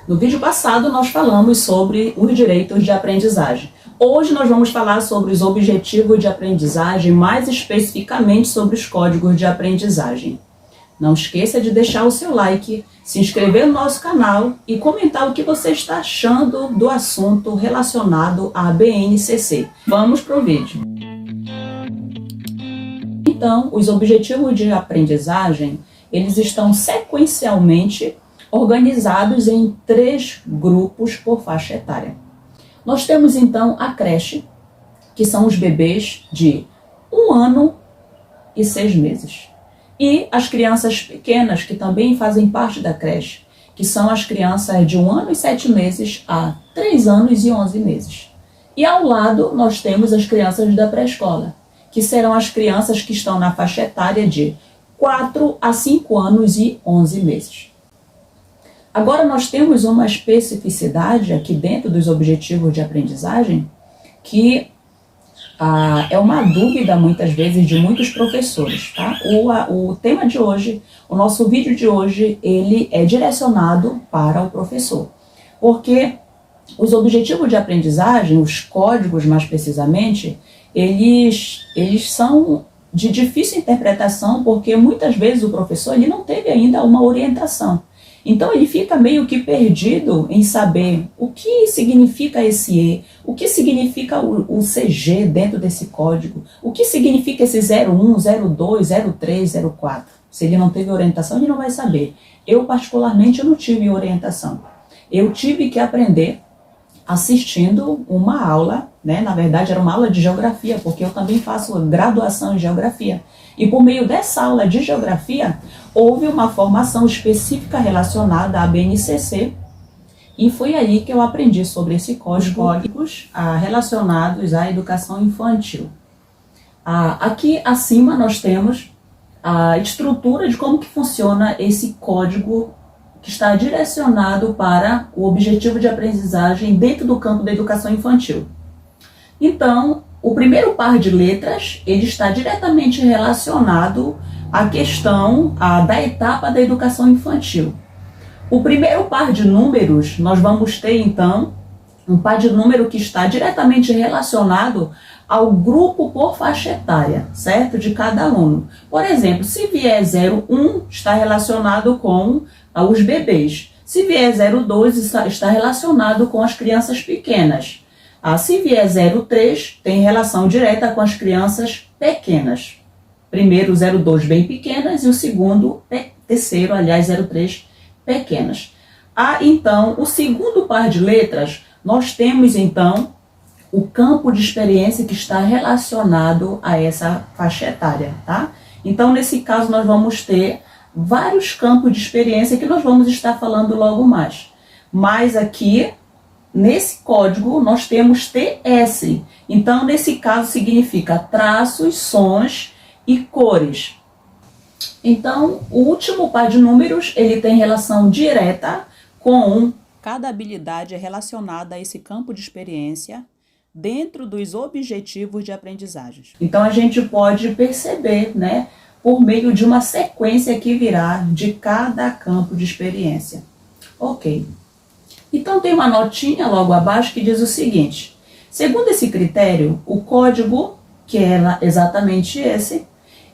No vídeo passado nós falamos sobre os direitos de aprendizagem. Hoje nós vamos falar sobre os objetivos de aprendizagem, mais especificamente sobre os códigos de aprendizagem. Não esqueça de deixar o seu like, se inscrever no nosso canal e comentar o que você está achando do assunto relacionado à BNCC. Vamos para o vídeo. Então, os objetivos de aprendizagem, eles estão sequencialmente organizados em 3 grupos por faixa etária. Nós temos então a creche, que são os bebês de 1 ano e 6 meses. E as crianças pequenas, que também fazem parte da creche, que são as crianças de 1 ano e 7 meses a 3 anos e 11 meses. E ao lado nós temos as crianças da pré-escola, que serão as crianças que estão na faixa etária de 4 a 5 anos e 11 meses. Agora nós temos uma especificidade aqui dentro dos objetivos de aprendizagem que é uma dúvida muitas vezes de muitos professores, tá? O tema de hoje, o nosso vídeo de hoje, ele é direcionado para o professor, porque os objetivos de aprendizagem, os códigos mais precisamente, eles são de difícil interpretação, porque muitas vezes o professor ele não teve ainda uma orientação. Então ele fica meio que perdido em saber o que significa esse E, o que significa o CG dentro desse código, o que significa esse 01, 02, 03, 04. Se ele não teve orientação, ele não vai saber. Eu particularmente não tive orientação. Eu tive que aprender assistindo uma aula, né? Na verdade era uma aula de geografia, porque eu também faço graduação em geografia. E por meio dessa aula de geografia, houve uma formação específica relacionada à BNCC, e foi aí que eu aprendi sobre esse códigos relacionados à educação infantil. Aqui acima nós temos a estrutura de como que funciona esse código que está direcionado para o objetivo de aprendizagem dentro do campo da educação infantil. Então, o primeiro par de letras, ele está diretamente relacionado à questão da etapa da educação infantil. O primeiro par de números, nós vamos ter então um par de número que está diretamente relacionado ao grupo por faixa etária, certo? De cada aluno. Por exemplo, se vier 01, está relacionado com os bebês. Se vier 02, está relacionado com as crianças pequenas. Se vier 03, tem relação direta com as crianças pequenas. Primeiro 02 bem pequenas e o segundo, terceiro, aliás, 03 pequenas. Então, o segundo par de letras, nós temos então o campo de experiência que está relacionado a essa faixa etária, tá? Então, nesse caso, nós vamos ter vários campos de experiência que nós vamos estar falando logo mais. Mas aqui, nesse código, nós temos TS. Então, nesse caso, significa traços, sons e cores. Então, o último par de números, ele tem relação direta com cada habilidade relacionada a esse campo de experiência dentro dos objetivos de aprendizagem. Então, a gente pode perceber, né, por meio de uma sequência que virá de cada campo de experiência. Ok. Então, tem uma notinha logo abaixo que diz o seguinte: segundo esse critério, o código, que é exatamente esse,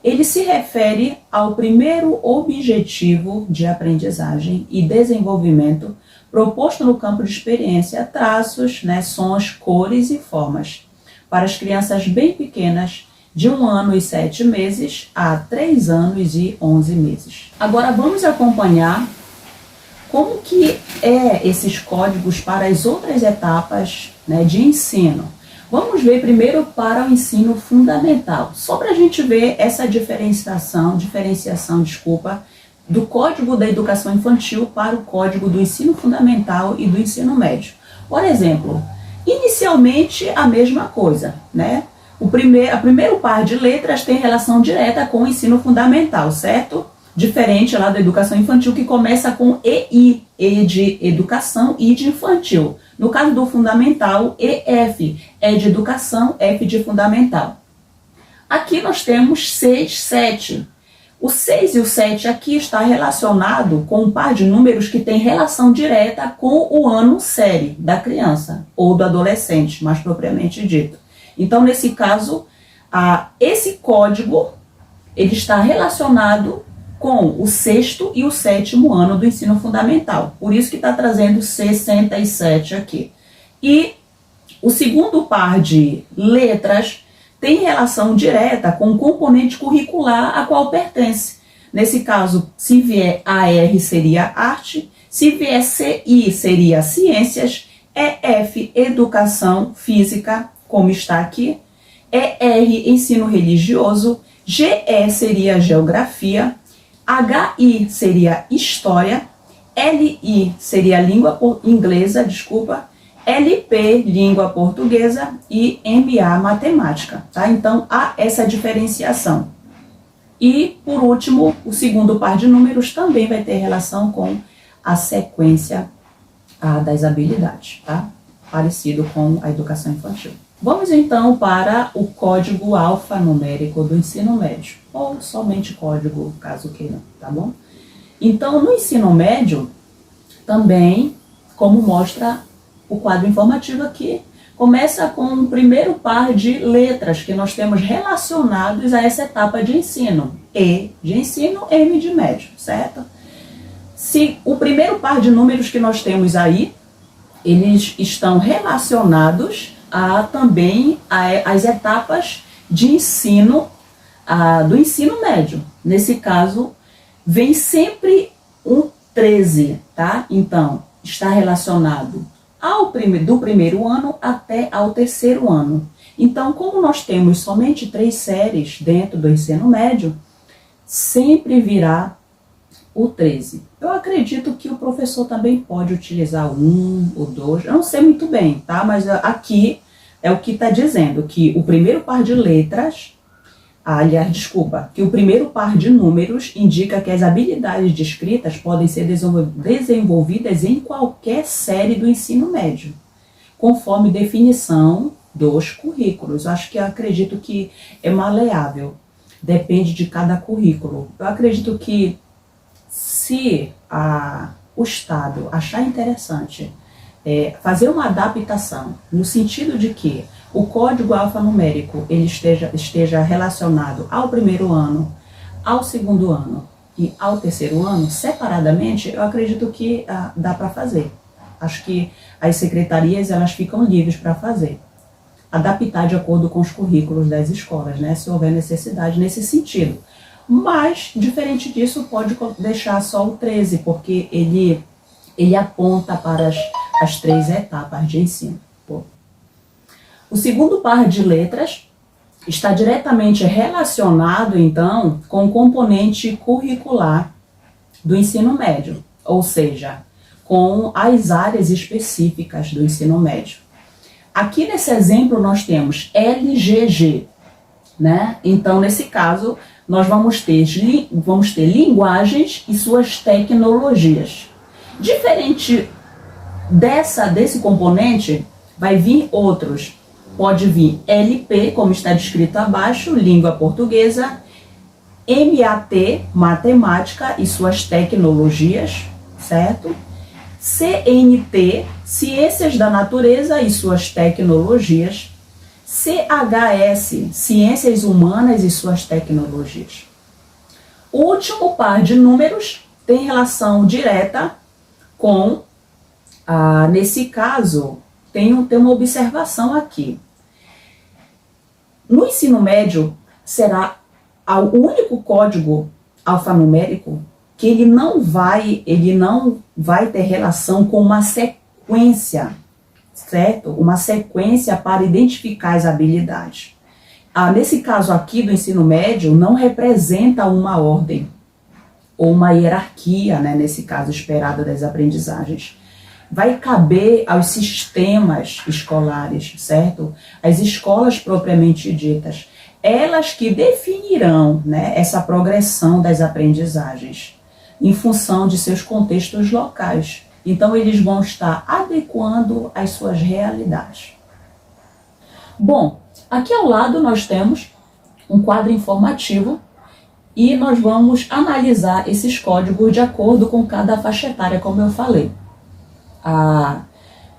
ele se refere ao primeiro objetivo de aprendizagem e desenvolvimento proposto no campo de experiência, traços, né, sons, cores e formas, para as crianças bem pequenas, de 1 ano e 7 meses a 3 anos e 11 meses. Agora vamos acompanhar como que esses códigos para as outras etapas, né, de ensino. Vamos ver primeiro para o ensino fundamental, só para a gente ver essa diferenciação, do código da educação infantil para o código do ensino fundamental e do ensino médio. Por exemplo, inicialmente a mesma coisa, né? O primeiro par de letras tem relação direta com o ensino fundamental, certo? Diferente lá da educação infantil, que começa com EI, E de educação, I de infantil. No caso do fundamental, EF, E de educação, F de fundamental. Aqui nós temos 6, 7. O 6 e o 7 aqui está relacionado com um par de números que tem relação direta com o ano série da criança ou do adolescente, mais propriamente dito. Então, nesse caso, esse código ele está relacionado com o sexto e o sétimo ano do ensino fundamental. Por isso que está trazendo 67 aqui. E o segundo par de letras tem relação direta com o componente curricular a qual pertence. Nesse caso, se vier AR seria arte, se vier CI seria ciências, EF educação física, como está aqui, ER ensino religioso, GE seria geografia, HI seria história, LI seria língua inglesa, LP, língua portuguesa, e MA, matemática, tá? Então, há essa diferenciação. E, por último, o segundo par de números também vai ter relação com a sequência das habilidades, tá? Parecido com a educação infantil. Vamos, então, para o código alfanumérico do ensino médio, ou somente código, caso queira, tá bom? Então, no ensino médio, também, como mostra o quadro informativo aqui, começa com o primeiro par de letras que nós temos relacionados a essa etapa de ensino. E de ensino, M de médio, certo? Se o primeiro par de números que nós temos aí, eles estão relacionados também às etapas de ensino, do ensino médio. Nesse caso, vem sempre um 13, tá? Então, está relacionado do primeiro ano até ao terceiro ano. Então, como nós temos somente 3 séries dentro do ensino médio, sempre virá o 13. Eu acredito que o professor também pode utilizar o 1, o 2, eu não sei muito bem, tá? Mas aqui é o que está dizendo, que o primeiro par de letras, que o primeiro par de números indica que as habilidades descritas podem ser desenvolvidas em qualquer série do ensino médio, conforme definição dos currículos. Acredito que é maleável, depende de cada currículo. Eu acredito que se o Estado achar interessante fazer uma adaptação, no sentido de que o código alfanumérico ele esteja relacionado ao primeiro ano, ao segundo ano e ao terceiro ano, separadamente, eu acredito que dá para fazer. Acho que as secretarias elas ficam livres para fazer. Adaptar de acordo com os currículos das escolas, né, se houver necessidade nesse sentido. Mas, diferente disso, pode deixar só o 13, porque ele aponta para as 3 etapas de ensino. O segundo par de letras está diretamente relacionado, então, com o componente curricular do ensino médio, ou seja, com as áreas específicas do ensino médio. Aqui nesse exemplo nós temos LGG, né? Então, nesse caso, nós vamos ter linguagens e suas tecnologias. Diferente desse componente, vai vir outros. Pode vir LP, como está descrito abaixo, língua portuguesa, MAT, matemática e suas tecnologias, certo? CNT, ciências da natureza e suas tecnologias, CHS, ciências humanas e suas tecnologias. O último par de números tem relação direta com, nesse caso, tem uma observação aqui. No ensino médio, será o único código alfanumérico que ele não vai ter relação com uma sequência, certo? Uma sequência para identificar as habilidades. Nesse caso aqui do ensino médio, não representa uma ordem ou uma hierarquia, né, nesse caso esperada das aprendizagens. Vai caber aos sistemas escolares, certo? As escolas propriamente ditas, elas que definirão, né, essa progressão das aprendizagens em função de seus contextos locais. Então, eles vão estar adequando às suas realidades. Bom, aqui ao lado nós temos um quadro informativo E nós vamos analisar esses códigos de acordo com cada faixa etária, como eu falei.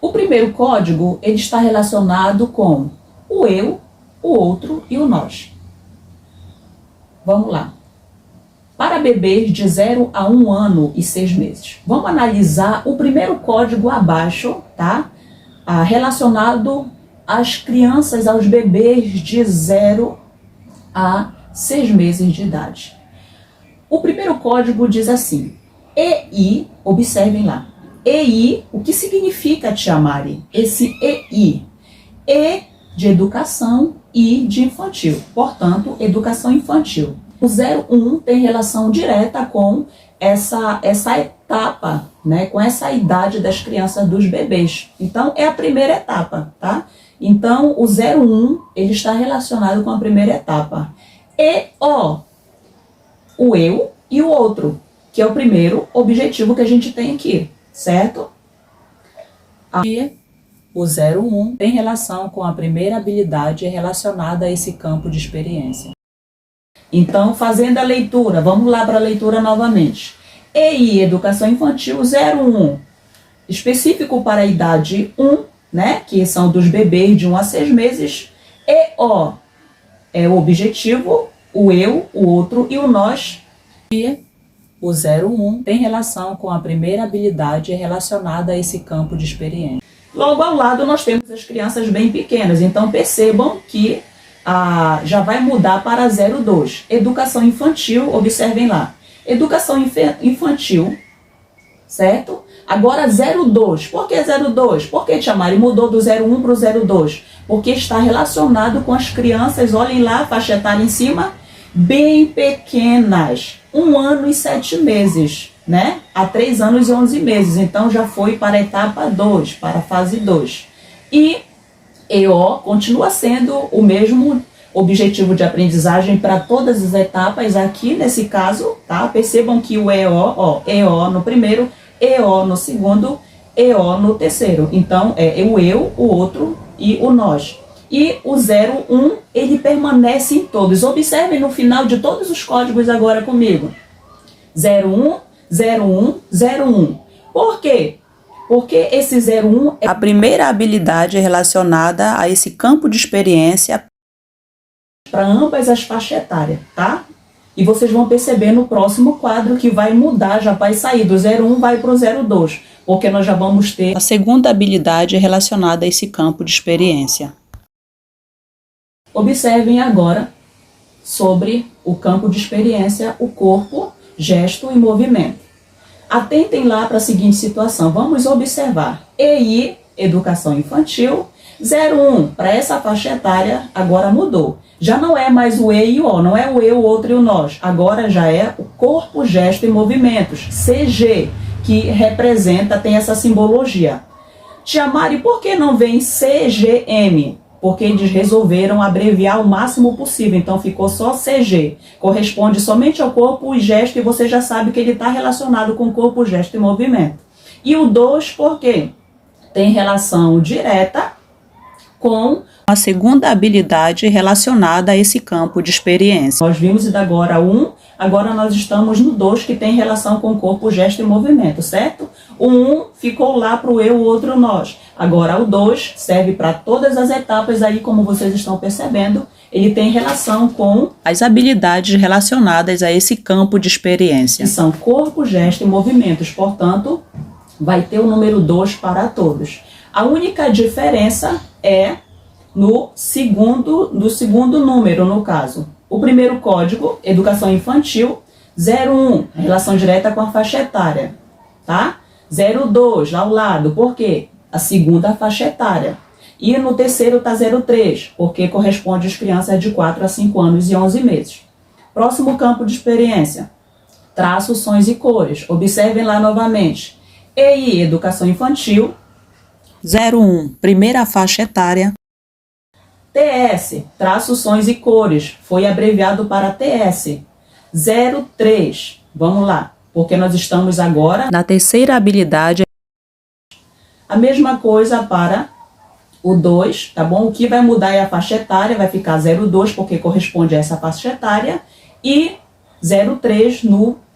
O primeiro código, ele está relacionado com o eu, o outro e o nós. Vamos lá. Para bebês de 0 a 1 ano e 6 meses. Vamos analisar o primeiro código abaixo, tá? Relacionado às crianças, aos bebês de 0 a 6 meses de idade. O primeiro código diz assim: EI, observem lá. EI, o que significa, Tia Mari? Esse EI. E de educação, I de infantil. Portanto, educação infantil. O 01 tem relação direta com essa etapa, né? Com essa idade das crianças, dos bebês. Então, é a primeira etapa, tá? Então, o 01, ele está relacionado com a primeira etapa. O eu e o outro, que é o primeiro objetivo que a gente tem aqui, certo? E o 01 tem relação com a primeira habilidade relacionada a esse campo de experiência. Então, fazendo a leitura, vamos lá para a leitura novamente. EI, Educação Infantil 01, específico para a idade 1, né, que são dos bebês de 1 a 6 meses. EO é o objetivo, o eu, o outro e o nós. E o 01 tem relação com a primeira habilidade relacionada a esse campo de experiência. Logo ao lado nós temos as crianças bem pequenas, então percebam que já vai mudar para 02. Educação infantil, observem lá. Educação infantil, certo? Agora 02. Por que 02? Porque, Tia Mari, mudou do 01 para o 02? Porque está relacionado com as crianças, olhem lá, faixa etária em cima, bem pequenas. 1 ano e 7 meses, né? Há 3 anos e 11 meses. Então já foi para a etapa 2, para a fase 2. E EO continua sendo o mesmo objetivo de aprendizagem para todas as etapas aqui nesse caso, tá? Percebam que o EO no primeiro, EO no segundo, EO no terceiro. Então é o eu, o outro e o nós. E o 01, ele permanece em todos. Observem no final de todos os códigos agora comigo. 01, 01, 01. Por quê? Porque esse 01 é a primeira habilidade relacionada a esse campo de experiência para ambas as faixas etárias, tá? E vocês vão perceber no próximo quadro que vai mudar, já vai sair do 01, vai para o 02, porque nós já vamos ter a segunda habilidade relacionada a esse campo de experiência. Observem agora sobre o campo de experiência, o corpo, gesto e movimento. Atentem lá para a seguinte situação, vamos observar. EI, Educação Infantil, 01, para essa faixa etária agora mudou. Já não é mais o E e o O, não é o eu, o outro e o nós. Agora já é o corpo, gesto e movimentos, CG, que representa, tem essa simbologia. Tia Mari, por que não vem CGM? Porque eles resolveram abreviar o máximo possível, então ficou só CG. Corresponde somente ao corpo e gesto, e você já sabe que ele está relacionado com corpo, gesto e movimento. E o 2, por quê? Tem relação direta com a segunda habilidade relacionada a esse campo de experiência. Nós vimos agora 1, agora nós estamos no 2, que tem relação com corpo, gesto e movimento, certo? O 1 ficou lá para o eu, o outro nós. Agora o 2 serve para todas as etapas aí, como vocês estão percebendo, ele tem relação com as habilidades relacionadas a esse campo de experiência. Que são corpo, gesto e movimentos, portanto, vai ter o número 2 para todos. A única diferença é no segundo número, no caso. O primeiro código, Educação Infantil, 01, relação direta com a faixa etária, tá? 02, lá ao lado, por quê? A segunda faixa etária. E no terceiro está 03, porque corresponde às crianças de 4 a 5 anos e 11 meses. Próximo campo de experiência, traços, sons e cores. Observem lá novamente. EI, Educação Infantil, 01, primeira faixa etária. TS, traços, sons e cores, foi abreviado para TS. 03, vamos lá, porque nós estamos agora na terceira habilidade. A mesma coisa para o 2, tá bom? O que vai mudar é a faixa etária, vai ficar 02, porque corresponde a essa faixa etária. E 03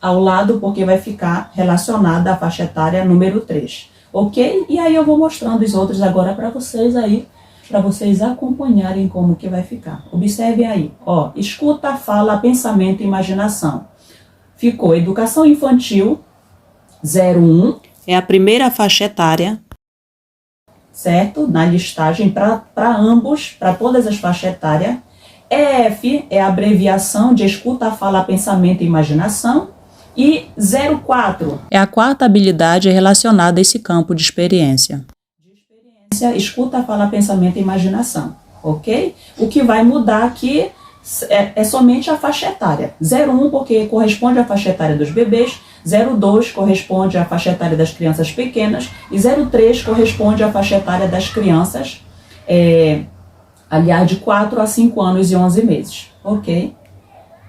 ao lado, porque vai ficar relacionada à faixa etária número 3. Ok? E aí eu vou mostrando os outros agora para vocês aí, para vocês acompanharem como que vai ficar. Observe aí, ó, escuta, fala, pensamento e imaginação. Ficou educação infantil, 01. É a primeira faixa etária, certo? Na listagem para ambos, para todas as faixas etárias. EF é a abreviação de escuta, fala, pensamento e imaginação. E 04 é a quarta habilidade relacionada a esse campo de experiência. Escuta, fala, pensamento e imaginação, ok? O que vai mudar aqui é somente a faixa etária. 01 porque corresponde à faixa etária dos bebês, 02 corresponde à faixa etária das crianças pequenas e 03 corresponde à faixa etária das crianças, aliás, de 4 a 5 anos e 11 meses, ok?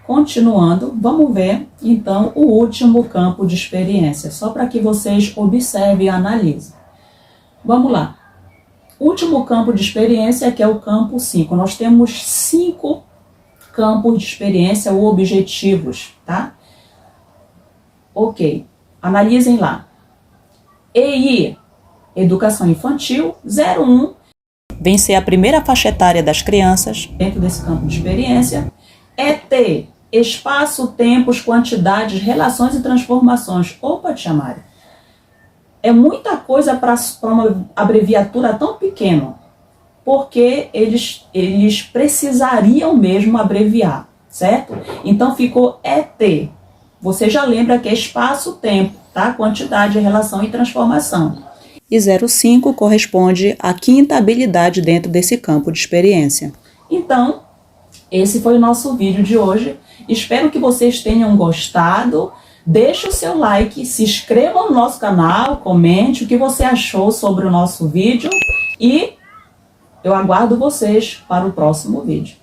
Continuando, vamos ver, então, o último campo de experiência, só para que vocês observem e analisem. Vamos lá. Último campo de experiência, que é o campo 5. Nós temos 5 campos de experiência ou objetivos, tá? Ok, analisem lá. EI, Educação Infantil, 01, vencer a primeira faixa etária das crianças, dentro desse campo de experiência. ET, espaço, tempos, quantidades, relações e transformações. Opa, Tia Mari, é muita coisa para uma abreviatura tão pequena, porque eles precisariam mesmo abreviar, certo? Então ficou ET. Você já lembra que é espaço, tempo, tá? Quantidade, relação e transformação. E 05 corresponde à quinta habilidade dentro desse campo de experiência. Então, esse foi o nosso vídeo de hoje. Espero que vocês tenham gostado. Deixe o seu like, se inscreva no nosso canal, comente o que você achou sobre o nosso vídeo e eu aguardo vocês para o próximo vídeo.